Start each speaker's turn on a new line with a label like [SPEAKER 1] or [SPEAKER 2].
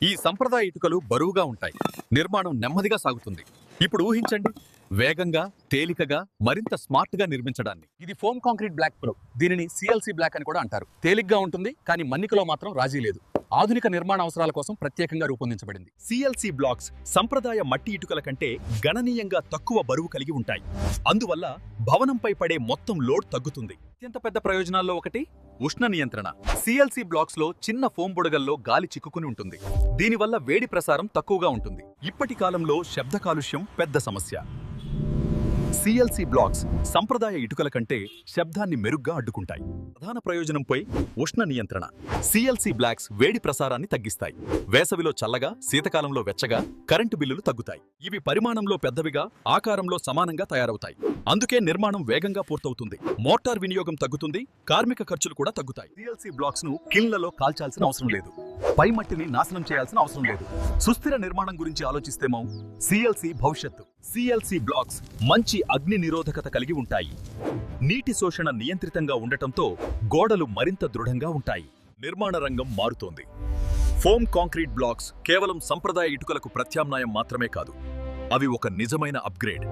[SPEAKER 1] ఈ సంప్రదాయ ఇటుకలు బరువుగా ఉంటాయి. నిర్మాణం నెమ్మదిగా సాగుతుంది. ఇప్పుడు ఊహించండి, వేగంగా, తేలికగా, మరింత స్మార్ట్ గా నిర్మించడాన్ని. ఇది ఫోమ్ కాంక్రీట్ బ్లాక్ ప్రో. దీనిని సిఎల్సి బ్లాక్ అని కూడా అంటారు. తేలిగ్గా ఉంటుంది, కానీ మన్నికలో మాత్రం రాజీ లేదు. ఆధునిక నిర్మాణ అవసరాల కోసం ప్రత్యేకంగా రూపొందించబడింది.
[SPEAKER 2] సిఎల్సి బ్లాక్స్ సంప్రదాయ మట్టి ఇటుకల కంటే గణనీయంగా తక్కువ బరువు కలిగి ఉంటాయి. అందువల్ల భవనంపై పడే మొత్తం లోడ్ తగ్గుతుంది.
[SPEAKER 1] అత్యంత పెద్ద ప్రయోజనాల్లో ఒకటి ఉష్ణ నియంత్రణ. సిఎల్సి బ్లాక్స్ లో చిన్న ఫోమ్ బుడగల్లో గాలి చిక్కుకుని ఉంటుంది. దీనివల్ల వేడి ప్రసారం తక్కువగా ఉంటుంది.
[SPEAKER 2] ఇప్పటి కాలంలో శబ్ద కాలుష్యం పెద్ద సమస్య. సిఎల్సి బ్లాక్స్ సంప్రదాయ ఇటుకల కంటే శబ్దాన్ని మెరుగ్గా అడ్డుకుంటాయి. ప్రధాన ప్రయోజనంపై ఉష్ణ నియంత్రణ. సిఎల్సి బ్లాక్స్ వేడి ప్రసారాన్ని తగ్గిస్తాయి. వేసవిలో చల్లగా, శీతకాలంలో వెచ్చగా, కరెంటు బిల్లులు తగ్గుతాయి. ఇవి పరిమాణంలో పెద్దవిగా, ఆకారంలో సమానంగా తయారవుతాయి. అందుకే నిర్మాణం వేగంగా పూర్తవుతుంది. మోటార్ వినియోగం తగ్గుతుంది, కార్మిక ఖర్చులు కూడా తగ్గుతాయి. సిఎల్సి బ్లాక్స్ ను కిల్లలో కాల్చాల్సిన అవసరం లేదు. పై మట్టిని నాశనం చేయాల్సిన అవసరం లేదు. సుస్థిర నిర్మాణం గురించి ఆలోచిస్తేమో సిఎల్సి భవిష్యత్తు. సిఎల్సి బ్లాక్స్ మంచి అగ్ని నిరోధకత కలిగి ఉంటాయి. నీటి శోషణ నియంత్రితంగా ఉండటంతో గోడలు మరింత దృఢంగా ఉంటాయి. నిర్మాణ రంగం మారుతోంది. ఫోమ్ కాంక్రీట్ బ్లాక్స్ కేవలం సంప్రదాయ ఇటుకలకు ప్రత్యామ్నాయం మాత్రమే కాదు, అవి ఒక నిజమైన అప్గ్రేడ్.